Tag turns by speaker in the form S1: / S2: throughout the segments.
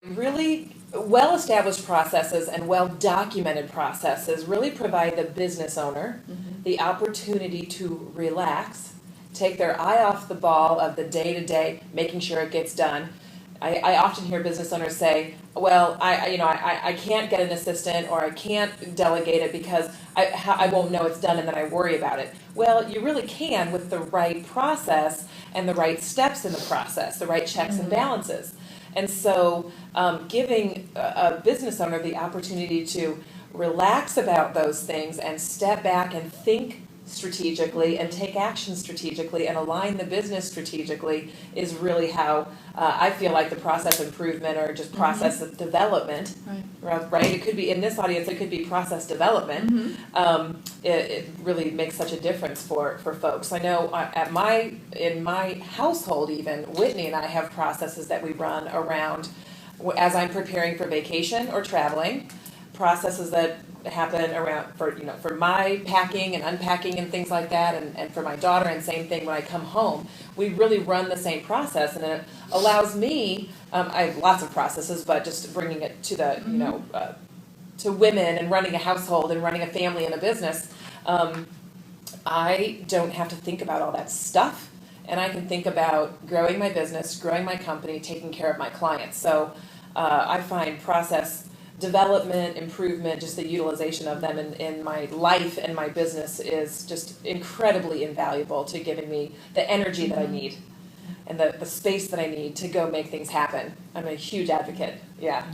S1: Really well-established processes and well-documented processes really provide the business owner the opportunity to relax, take their eye off the ball of the day-to-day, making sure it gets done. I often hear business owners say, well, I can't get an assistant or I can't delegate it because I won't know it's done and then I worry about it. Well, you really can with the right process and the right steps in the process, the right checks and balances. And so giving a business owner the opportunity to relax about those things and step back and think strategically and take action strategically and align the business strategically is really how I feel like the process improvement or just process development, right? It could be, in this audience, it could be process development. It really makes such a difference for folks. I know in my household even, Whitney and I have processes that we run around as I'm preparing for vacation or traveling, processes that happen around for my packing and unpacking and things like that, and for my daughter, and same thing when I come home. We really run the same process, and it allows me, I have lots of processes, but just bringing it to the to women and running a household and running a family and a business, I don't have to think about all that stuff, and I can think about growing my business, growing my company, taking care of my clients. So I find process development, improvement, just the utilization of them in my life and my business is just incredibly invaluable to giving me the energy that I need and the space that I need to go make things happen. I'm a huge advocate. Yeah.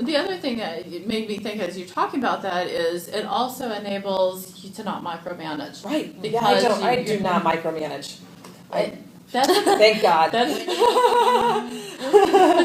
S2: The other thing that it made me think as you're talking about that is it also enables you to not micromanage.
S1: Right. Yeah, I do not micromanage. Thank God.
S2: But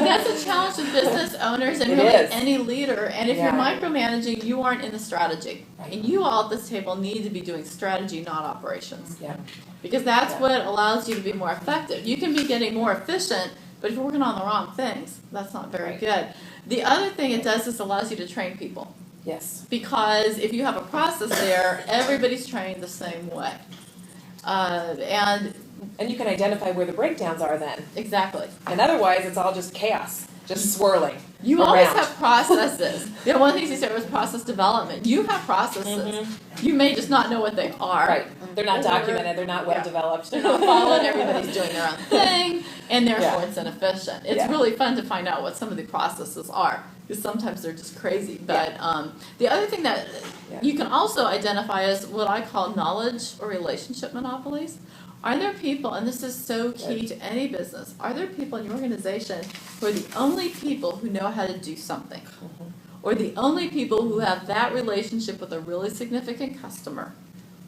S2: that's a challenge with business owners and really any leader. And if you're micromanaging, you aren't in the strategy. Right. And you all at this table need to be doing strategy, not operations. Yeah. Because that's what allows you to be more effective. You can be getting more efficient, but if you're working on the wrong things, that's not very good. The other thing it does is allows you to train people.
S1: Yes.
S2: Because if you have a process there, everybody's trained the same way.
S1: And you can identify where the breakdowns are then.
S2: Exactly.
S1: And otherwise, it's all just chaos, just swirling.
S2: You always have processes. The one thing you said was process development. You have processes. You may just not know what they are.
S1: Right. They're not documented. They're not well developed.
S2: They're not followed. Everybody's doing their own thing, and therefore it's inefficient. It's really fun to find out what some of the processes are, because sometimes they're just crazy. But the other thing that you can also identify is what I call knowledge or relationship monopolies. Are there people, and this is so key to any business, are there people in your organization who are the only people who know how to do something? Or the only people who have that relationship with a really significant customer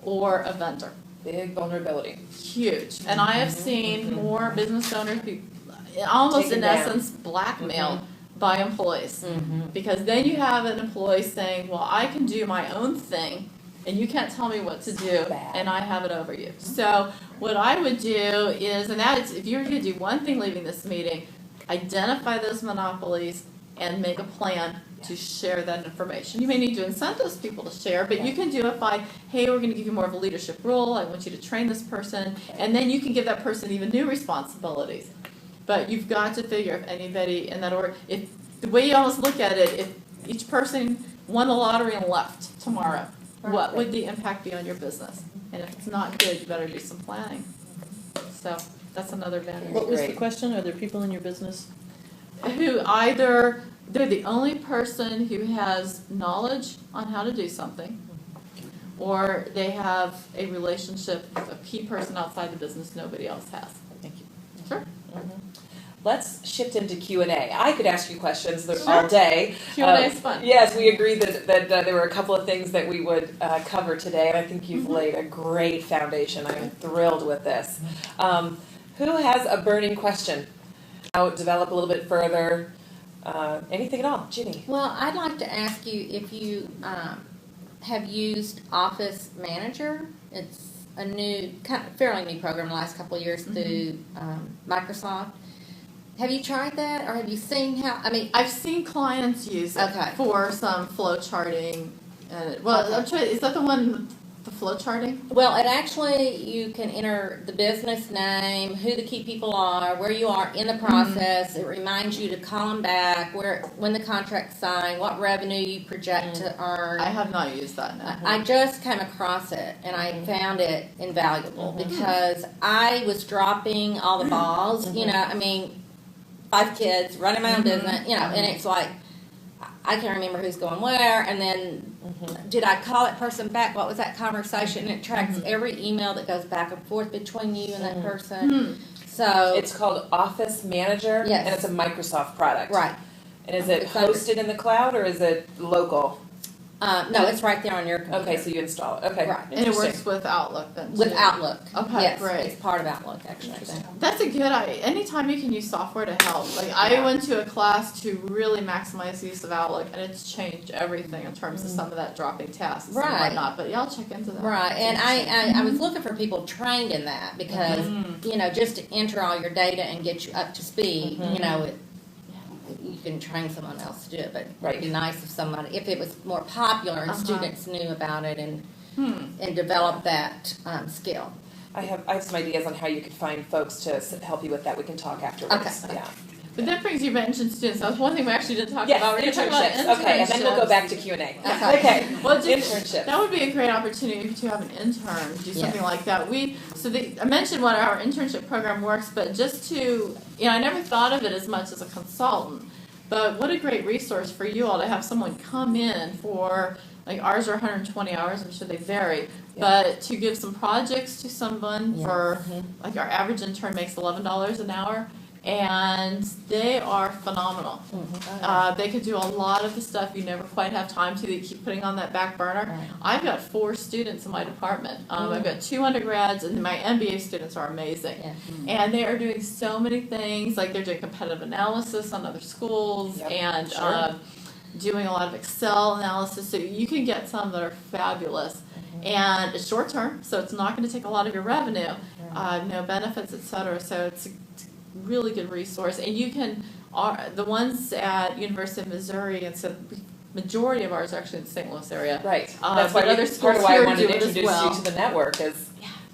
S2: or a vendor?
S1: Big vulnerability.
S2: Huge. And I have seen more business owners be almost in essence blackmailed by employees. Because then you have an employee saying, well, I can do my own thing, and you can't tell me what to do, and I have it over you. So what I would do is, and that is, if you're going to do one thing leaving this meeting, identify those monopolies and make a plan to share that information. You may need to incent those people to share, but you can do it by, hey, we're going to give you more of a leadership role. I want you to train this person, and then you can give that person even new responsibilities. But you've got to figure if anybody in that order, if the way you almost look at it, if each person won the lottery and left tomorrow, what would the impact be on your business? And if it's not good, you better do some planning. So that's another advantage.
S3: What was the question? Are there people in your business
S2: who either they're the only person who has knowledge on how to do something, or they have a relationship with a key person outside the business nobody else has?
S3: Thank you.
S2: Sure.
S1: Let's shift into Q&A. I could ask you questions all day.
S2: Q&A is fun.
S1: Yes, we agreed that there were a couple of things that we would cover today, and I think you've laid a great foundation. I'm thrilled with this. Who has a burning question? I'll develop a little bit further. Anything at all? Ginny?
S4: Well, I'd like to ask you if you have used Office Manager. It's a new, fairly new program the last couple of years through Microsoft. Have you tried that, or have you seen how? I mean,
S2: I've seen clients use it for some flow charting. I'm trying. Is that the one The flow charting?
S4: Well, it actually, you can enter the business name, who the key people are, where you are in the process. It reminds you to call them back, when the contract's signed, what revenue you project to earn.
S2: I have not used that now.
S4: I just came across it and I found it invaluable because I was dropping all the balls. You know, I mean, 5 kids, running my own business, you know, and it's like, I can't remember who's going where, and then did I call that person back? What was that conversation? And it tracks every email that goes back and forth between you and that person. So
S1: It's called Office Manager,
S4: Yes.
S1: and it's a Microsoft product.
S4: right.
S1: And is it
S4: It's under-
S1: hosted in the cloud or is it local?
S4: No, it's right there on your computer.
S1: Okay, so you install it. Okay.
S4: Right.
S2: And it
S1: Interesting.
S2: works with Outlook then too.
S4: With Outlook.
S2: Okay,
S4: Yes,
S2: great.
S4: it's part of Outlook actually. I think.
S2: That's a good idea. Anytime you can use software to help. Like I went to a class to really maximize the use of Outlook, and it's changed everything in terms of some of that dropping tasks and
S4: Right.
S2: whatnot. But y'all check into that.
S4: Right, and I was looking for people trained in that because you know, just to enter all your data and get you up to speed, you know, you can train someone else to do it, but it'd be nice if somebody, if it was more popular and students knew about it and developed that skill.
S1: I have some ideas on how you could find folks to help you with that. We can talk afterwards.
S4: Okay.
S1: Yeah.
S2: But that brings you mentioned students. That was one thing we actually didn't talk
S1: Yes,
S2: about. We're going to talk about
S1: internships. Okay, and then we'll go
S2: internships.
S1: back to Q&A.
S4: Okay.
S1: Okay.
S2: Well,
S1: Internships.
S2: that would be a great opportunity to have an intern do something like that. I mentioned what our internship program works, but just to, I never thought of it as much as a consultant, but what a great resource for you all to have someone come in for, like ours are 120 hours, I'm sure they vary, but to give some projects to someone for, like our average intern makes $11 an hour. And they are phenomenal. They could do a lot of the stuff you never quite have time to. They keep putting on that back burner.
S4: Right.
S2: I've got 4 students in my department. I've got 2 undergrads, and my MBA students are amazing.
S4: Yeah.
S2: And they are doing so many things. Like they're doing competitive analysis on other schools and doing a lot of Excel analysis. So you can get some that are fabulous. And it's short term, so it's not going to take a lot of your revenue, no benefits, etc. So it's really good resource, and you can the ones at University of Missouri, and so the majority of ours are actually in the St. Louis area.
S1: Right. That's why
S2: but other
S1: part
S2: schools
S1: of why I
S2: here
S1: wanted
S2: do
S1: to
S2: it as
S1: introduce
S2: well.
S1: you to the network is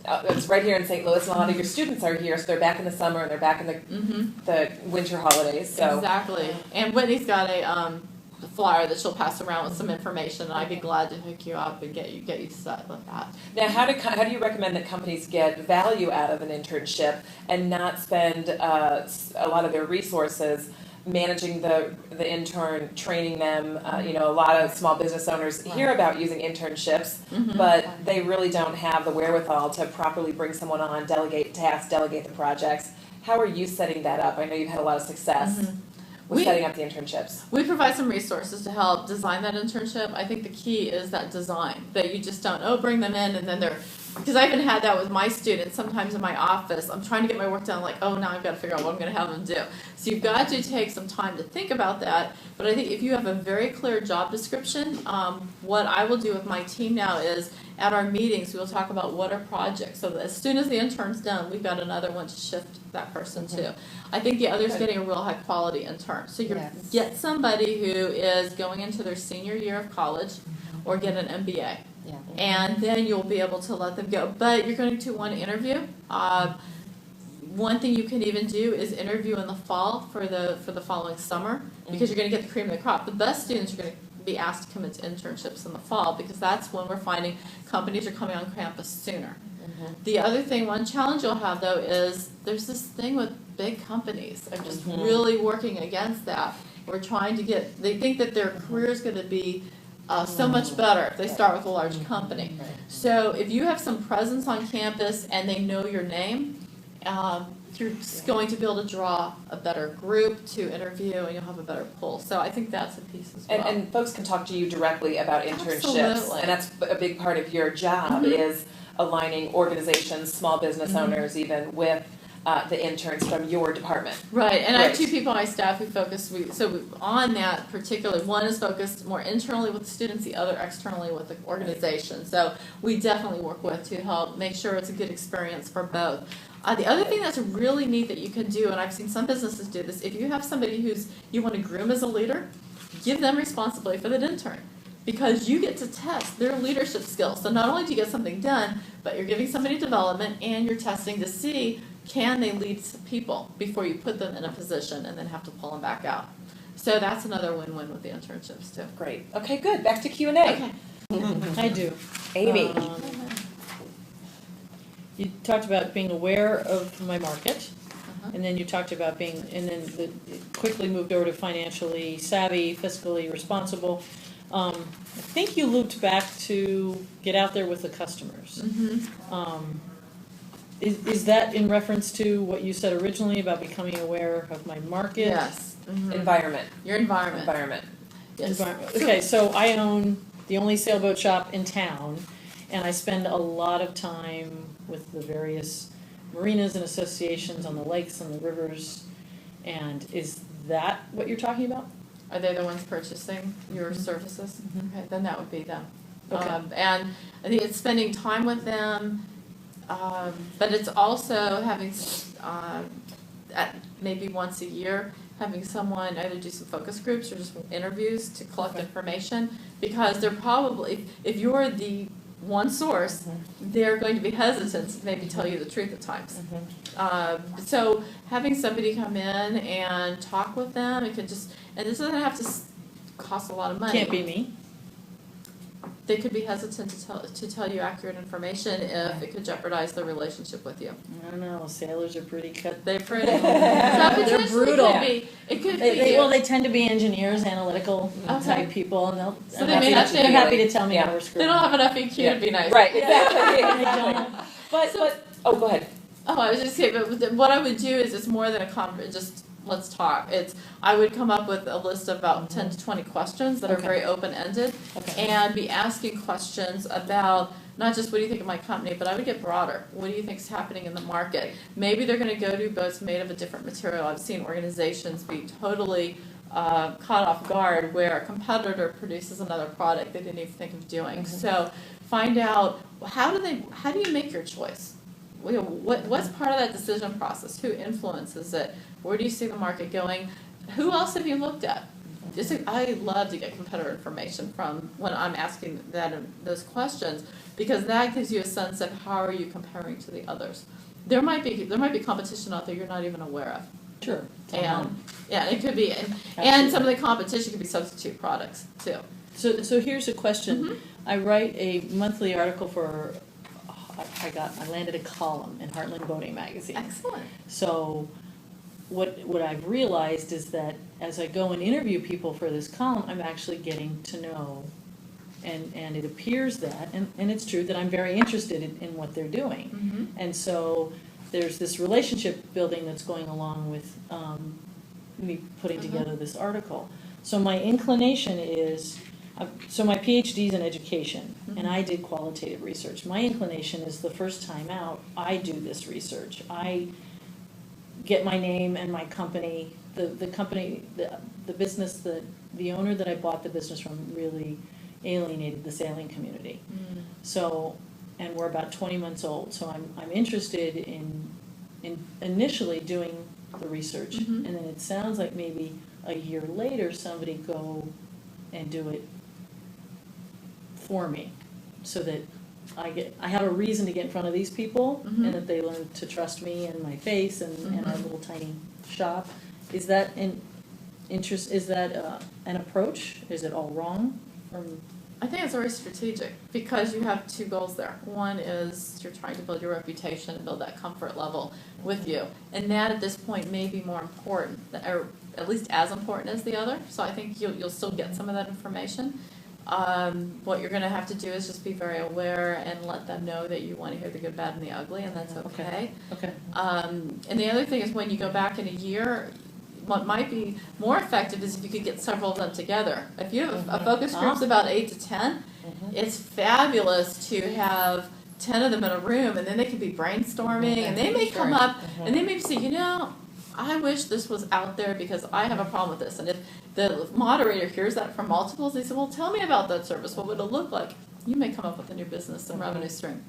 S1: it's right here in St. Louis, and a lot of your students are here, so they're back in the summer and they're back in the winter holidays. So
S2: Exactly. And Whitney's got a flyer that she'll pass around with some information, and I'd be glad to hook you up and get you set with that.
S1: now, how do you recommend that companies get value out of an internship and not spend a lot of their resources managing the intern, training them? A lot of small business owners hear about using internships, but they really don't have the wherewithal to properly bring someone on, delegate tasks, delegate the projects. How are you setting that up? I know you've had a lot of success with setting up the internships.
S2: We provide some resources to help design that internship. I think the key is that design, that you just don't, bring them in and then because I even had that with my students sometimes in my office. I'm trying to get my work done, like, now I've got to figure out what I'm going to have them do. So you've got to take some time to think about that. But I think if you have a very clear job description, what I will do with my team now is at our meetings, we'll talk about what are projects. So that as soon as the intern's done, we've got another one to shift that person to. I think the other is getting a real high quality intern. So you get somebody who is going into their senior year of college or get an MBA.
S4: Yeah.
S2: And then you'll be able to let them go. But you're going to want to interview. One thing you can even do is interview in the fall for the following summer, because you're going to get the cream of the crop. The best students are going to be asked to come into internships in the fall, because that's when we're finding companies are coming on campus sooner. The other thing, one challenge you'll have though, is there's this thing with big companies. They're just really working against that. We're trying to they think that their career is going to be so much better if they start with a large company. So if you have some presence on campus and they know your name, you're just going to be able to draw a better group to interview, and you'll have a better pull. So I think that's a piece as well.
S1: And folks can talk to you directly about internships.
S2: Absolutely.
S1: And that's a big part of your job is aligning organizations, small business owners even, with the interns from your department.
S2: Right, and I have
S1: Great.
S2: 2 people on my staff who focus, on that particularly. One is focused more internally with the students, the other externally with the organization. So we definitely work with to help make sure it's a good experience for both. The other thing that's really neat that you can do, and I've seen some businesses do this, if you have somebody you want to groom as a leader, give them responsibility for that intern. because you get to test their leadership skills. So not only do you get something done, but you're giving somebody development and you're testing to see can they lead people before you put them in a position and then have to pull them back out. So that's another win-win with the internships too.
S1: Great. Okay, good. Back to Q&A.
S2: Okay.
S3: I do.
S1: Amy.
S3: You talked about being aware of my market,
S2: Uh-huh.
S3: and then you talked about it quickly moved over to financially savvy, fiscally responsible. I think you looped back to get out there with the customers.
S2: Mm-hmm.
S3: Is that in reference to what you said originally about becoming aware of my market?
S2: Yes. Mm-hmm.
S1: Environment.
S2: Your environment.
S1: Environment.
S2: Yes.
S3: Okay, so I own the only sailboat shop in town, and I spend a lot of time with the various marinas and associations on the lakes and the rivers. And is that what you're talking about?
S2: Are they the ones purchasing your
S3: Mhm.
S2: services?
S3: Mhm.
S2: Okay, then that would be them.
S3: Okay.
S2: And I think it's spending time with them, but it's also having, at maybe once a year, having someone either do some focus groups or just interviews to collect
S3: Okay.
S2: information, because they're probably, if you're the one source, they're going to be hesitant to maybe tell you the truth at times. So having somebody come in and talk with them, it could just, and this doesn't have to cost a lot of money.
S3: Can't be me.
S2: They could be hesitant to tell you accurate information if it could jeopardize their relationship with you.
S3: I don't know, sailors are pretty cut.
S2: They're pretty.
S3: They're brutal.
S2: It could be.
S3: They tend to be engineers, analytical
S2: Okay.
S3: type people, and
S2: So they may not
S3: they're
S2: be-
S3: happy to tell me
S1: Yeah.
S3: how we're
S2: They
S3: screwing
S2: don't
S3: up.
S2: have enough EQ to be nice.
S1: Right, exactly.
S3: They don't.
S1: But, oh, go ahead.
S2: Oh, I was just saying, but what I would do is it's more than a just let's talk. I would come up with a list of about 10 to 20 questions that are
S3: Okay.
S2: very open-ended,
S3: Okay.
S2: and be asking questions about not just what do you think of my company, but I would get broader. What do you think is happening in the market? Maybe they're going to go to boats made of a different material. I've seen organizations be totally caught off guard where a competitor produces another product they didn't even think of doing. So find out how do you make your choice? What's part of that decision process? Who influences it? Where do you see the market going? Who else have you looked at? I love to get competitor information from when I'm asking those questions, because that gives you a sense of how are you comparing to the others. There might be competition out there you're not even aware of.
S3: Sure.
S2: And yeah, it could be, and some of the competition could be substitute products too.
S3: So here's a question.
S2: Mhm.
S3: I write a monthly article for, I landed a column in Heartland Boating Magazine.
S2: Excellent.
S3: So what I've realized is that as I go and interview people for this column, I'm actually getting to know, and it appears that, and it's true that I'm very interested in what they're doing.
S2: Mm-hmm.
S3: And so there's this relationship building that's going along with me putting together this article. So my inclination is, so my PhD's in education, and I did qualitative research. My inclination is the first time out, I do this research. I get my name and my company, the company, the business, the owner that I bought the business from really alienated the sailing community. So, and we're about 20 months old, so I'm interested in initially doing the research,
S2: Mhm.
S3: and then it sounds like maybe a year later somebody go and do it for me, so that I have a reason to get in front of these people,
S2: Mhm.
S3: and that they learn to trust me and my face and our
S2: Mhm.
S3: little tiny shop. Is that an interest? Is that an approach? Is it all wrong?
S2: I think it's very strategic because you have two goals there. One is you're trying to build your reputation and build that comfort level with you. And that at this point may be more important, or at least as important as the other. So I think you'll still get some of that information. What you're going to have to do is just be very aware and let them know that you want to hear the good, bad, and the ugly, and that's okay.
S3: Okay.
S2: And the other thing is when you go back in a year, what might be more effective is if you could get several of them together. If you have a focus group's about 8 to 10, it's fabulous to have 10 of them in a room, and then they can be brainstorming, and they may come up, and they may say, I wish this was out there because I have a problem with this. And if the moderator hears that from multiples, they say, well, tell me about that service. What would it look like? You may come up with a new business and revenue stream.